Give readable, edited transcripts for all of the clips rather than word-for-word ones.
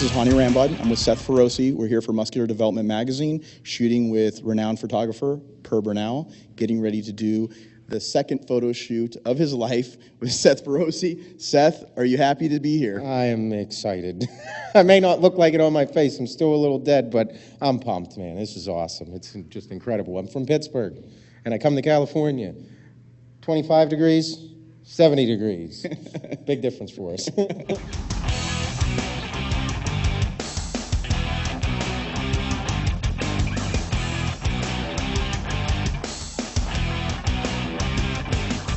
This is Harry Rambod. I'm with Seth Feroce. We're here for Muscular Development Magazine, shooting with renowned photographer Bernal, getting ready to do the second photo shoot of his life with Seth Feroce. Seth, are you happy to be here? I am excited. I may not look like it on my face. I'm still a little dead, but I'm pumped, man. This is awesome. It's just incredible. I'm from Pittsburgh, and I come to California. 25 degrees, 70 degrees. Big difference for us.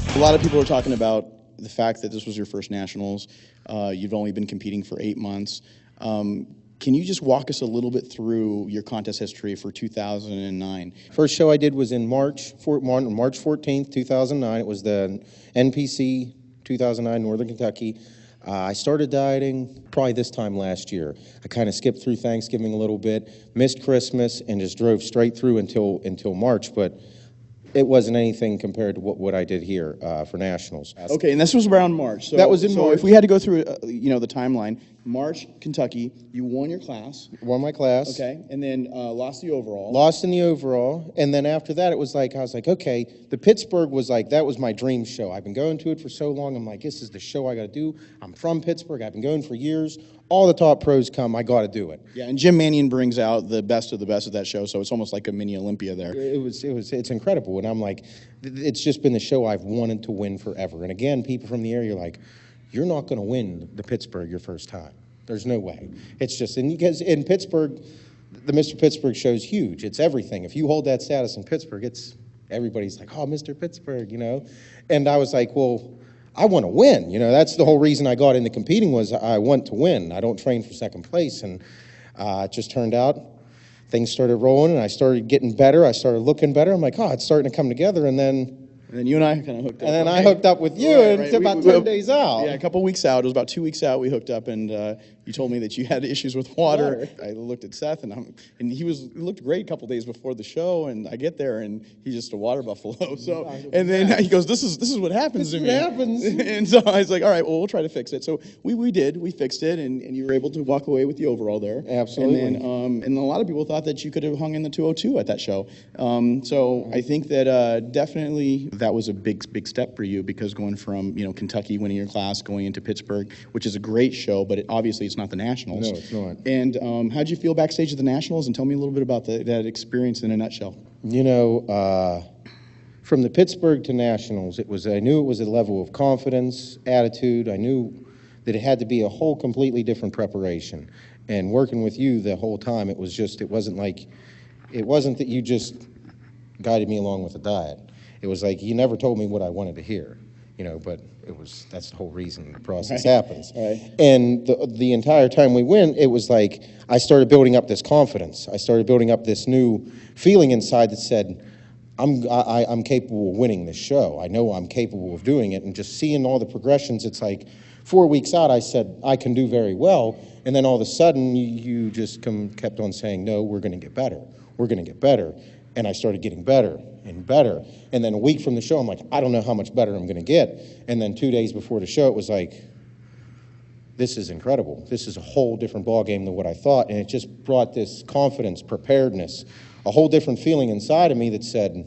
A lot of people are talking about the fact that this was your first nationals. You've only been competing for 8 months. Can you just walk us a little bit through your contest history for 2009? First show I did was in March 14th, 2009. It was the NPC 2009, Northern Kentucky. I started dieting probably this time last year. I kind of skipped through Thanksgiving a little bit, missed Christmas, and just drove straight through until March. But it wasn't anything compared to what I did here for nationals. Okay, and this was around March. So, that was in March. If we had to go through, the timeline, March, Kentucky, you won your class. Won my class. Okay, and then lost the overall. Lost in the overall, and then after that, I was like, okay, the Pittsburgh was like, that was my dream show. I've been going to it for so long. I'm like, this is the show I got to do. I'm from Pittsburgh. I've been going for years. All the top pros come. I got to do it. Yeah, and Jim Mannion brings out the best of the best at that show, so it's almost like a mini Olympia there. It's incredible, and I'm like, it's just been the show I've wanted to win forever. And again, people from the area are like, you're not going to win the Pittsburgh your first time. There's no way. It's just, and because in Pittsburgh, the Mr. Pittsburgh show's huge. It's everything. If you hold that status in Pittsburgh, everybody's like, oh, Mr. Pittsburgh, And I was like, well, I want to win. That's the whole reason I got into competing was I want to win. I don't train for second place. And it just turned out things started rolling, and I started getting better. I started looking better. I'm like, oh, it's starting to come together. And then you and I kind of hooked up. And then I hooked up with you, and it's about 10 days out. Yeah, a couple weeks out. It was about 2 weeks out. We hooked up, and you told me that you had issues with water. I looked at Seth, and he looked great a couple days before the show, and I get there, and he's just a water buffalo. So, and then he goes, "This is what happens to me." This happens. And so I was like, "All right, well, we'll try to fix it." So we did. We fixed it, and you were able to walk away with the overall there. Absolutely. And then, and a lot of people thought that you could have hung in the 202 at that show. So I think that definitely that was a big step for you, because going from Kentucky winning your class, going into Pittsburgh, which is a great show, but obviously it's not the Nationals. No, it's not. And how'd you feel backstage at the Nationals? And tell me a little bit about that experience in a nutshell. From the Pittsburgh to Nationals, I knew it was a level of confidence, attitude. I knew that it had to be a whole completely different preparation. And working with you the whole time, it wasn't that you just guided me along with the diet. It was like you never told me what I wanted to hear, but that's the whole reason the process happens. Right. And the entire time we went, it was like I started building up this confidence. I started building up this new feeling inside that said, I'm capable of winning this show. I know I'm capable of doing it. And just seeing all the progressions, it's like 4 weeks out, I said, I can do very well. And then all of a sudden, you just kept on saying, no, we're going to get better. We're going to get better. And I started getting better and better. And then a week from the show, I'm like, I don't know how much better I'm going to get. And then 2 days before the show, it was like, this is incredible. This is a whole different ballgame than what I thought. And it just brought this confidence, preparedness, a whole different feeling inside of me that said,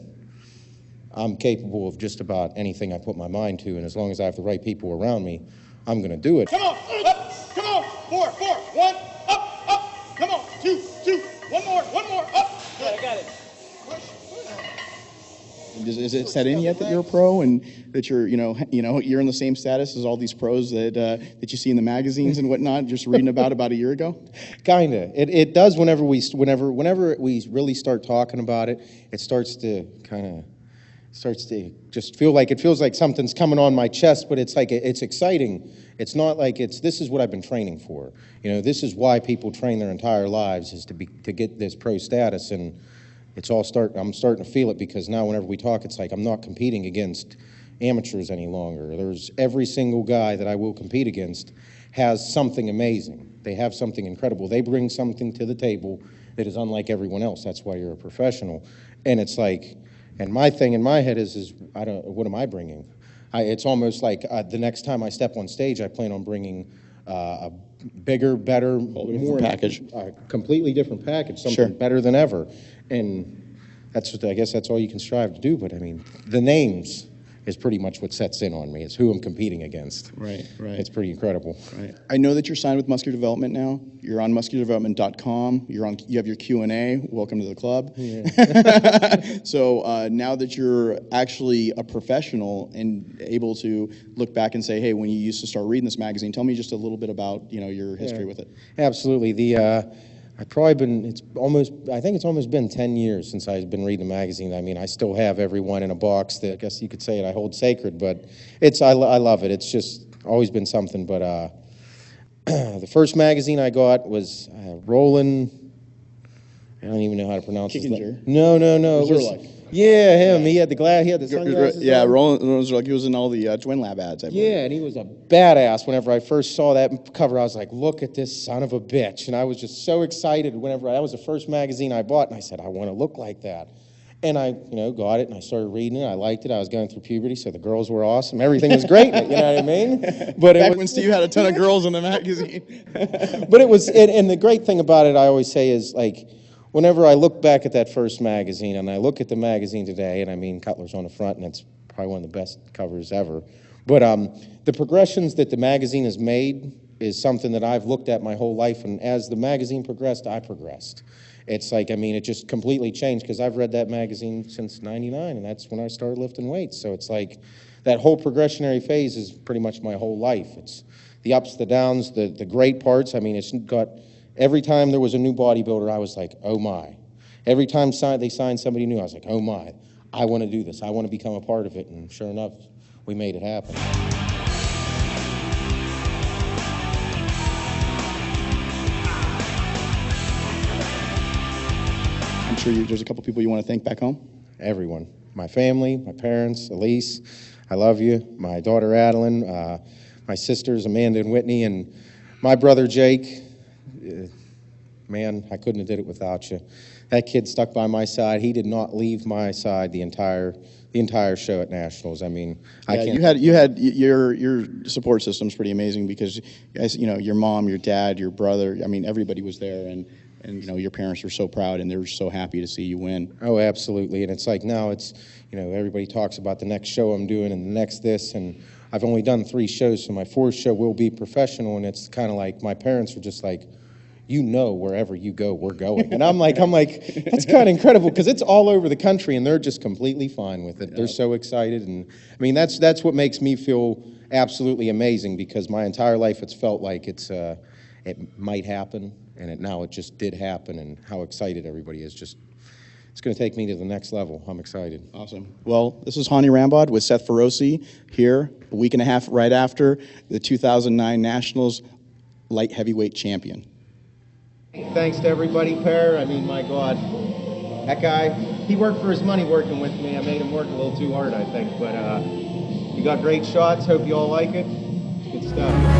I'm capable of just about anything I put my mind to. And as long as I have the right people around me, I'm going to do it. Come on, up, come on, 4, 1, up, come on, 2, one more, up. I got it. Is it set in yet that you're a pro and that you're in the same status as all these pros that you see in the magazines and whatnot, just reading about a year ago? Kinda. It does whenever we really start talking about it. It starts to just feel like something's coming on my chest, but it's like it's exciting. It's not like this is what I've been training for. This is why people train their entire lives, is to get this pro status. And I'm starting to feel it, because now whenever we talk, it's like I'm not competing against amateurs any longer. There's every single guy that I will compete against has something amazing. They have something incredible. They bring something to the table that is unlike everyone else. That's why you're a professional. And it's like, and my thing in my head is what am I bringing? It's almost like the next time I step on stage, I plan on bringing a bigger, better, different package. Completely different package, something Sure. better than ever. And that's what, I guess that's all you can strive to do. But I mean, the names is pretty much what sets in on me. It's who I'm competing against. Right. It's pretty incredible. Right. I know that you're signed with Muscular Development now. You're on musculardevelopment.com. You have your Q&A. Welcome to the club. Yeah. So now that you're actually a professional and able to look back and say, hey, when you used to start reading this magazine, tell me just a little bit about your history with it. Absolutely. I think it's almost been 10 years since I've been reading the magazine. I mean, I still have every one in a box that I guess you could say I hold sacred, but I love it. It's just always been something. But the first magazine I got was Roland. I don't even know how to pronounce his name. No. It was, yeah, him. He had the sunglasses. Yeah, Roland was like he was in all the Twin Lab ads. I believe. Yeah, and he was a badass. Whenever I first saw that cover, I was like, "Look at this son of a bitch!" And I was just so excited. That was the first magazine I bought, and I said, "I want to look like that." And I, got it, and I started reading it. I liked it. I was going through puberty, so the girls were awesome. Everything was great. You know what I mean? But back when Steve had a ton of girls in the magazine. But it was, and the great thing about it, I always say, is like, whenever I look back at that first magazine, and I look at the magazine today, and I mean, Cutler's on the front, and it's probably one of the best covers ever. But the progressions that the magazine has made is something that I've looked at my whole life, and as the magazine progressed, I progressed. It's like, I mean, it just completely changed, because I've read that magazine since '99, and that's when I started lifting weights. So it's like, that whole progressionary phase is pretty much my whole life. It's the ups, the downs, the great parts. I mean, it's got, every time there was a new bodybuilder, I was like, oh my. Every time they signed somebody new, I was like, oh my, I want to do this. I want to become a part of it. And sure enough, we made it happen. I'm sure there's a couple people you want to thank back home. Everyone. My family, my parents, Elise, I love you. My daughter, Adeline, my sisters, Amanda and Whitney, and my brother, Jake. Man, I couldn't have did it without you. That kid stuck by my side. He did not leave my side the entire show at Nationals. I mean, I can't. You had your support system's pretty amazing, because your mom, your dad, your brother. I mean, everybody was there, and your parents are so proud, and they're so happy to see you win. Oh, absolutely. And it's like now it's everybody talks about the next show I'm doing and the next this, and I've only done 3 shows, so my 4th show will be professional, and it's kind of like my parents are just like, wherever you go, we're going. And I'm like, that's kind of incredible, because it's all over the country, and they're just completely fine with it. Yeah. They're so excited, and I mean, that's what makes me feel absolutely amazing, because my entire life it's felt like it might happen, and now it just did happen, and how excited everybody is. It's going to take me to the next level. I'm excited. Awesome. Well, this is Harry Rambod with Seth Feroce here, a week and a half right after the 2009 Nationals light heavyweight champion. Thanks to everybody, Per. I mean, my God, that guy, he worked for his money working with me. I made him work a little too hard, I think. But you got great shots. Hope you all like it. Good stuff.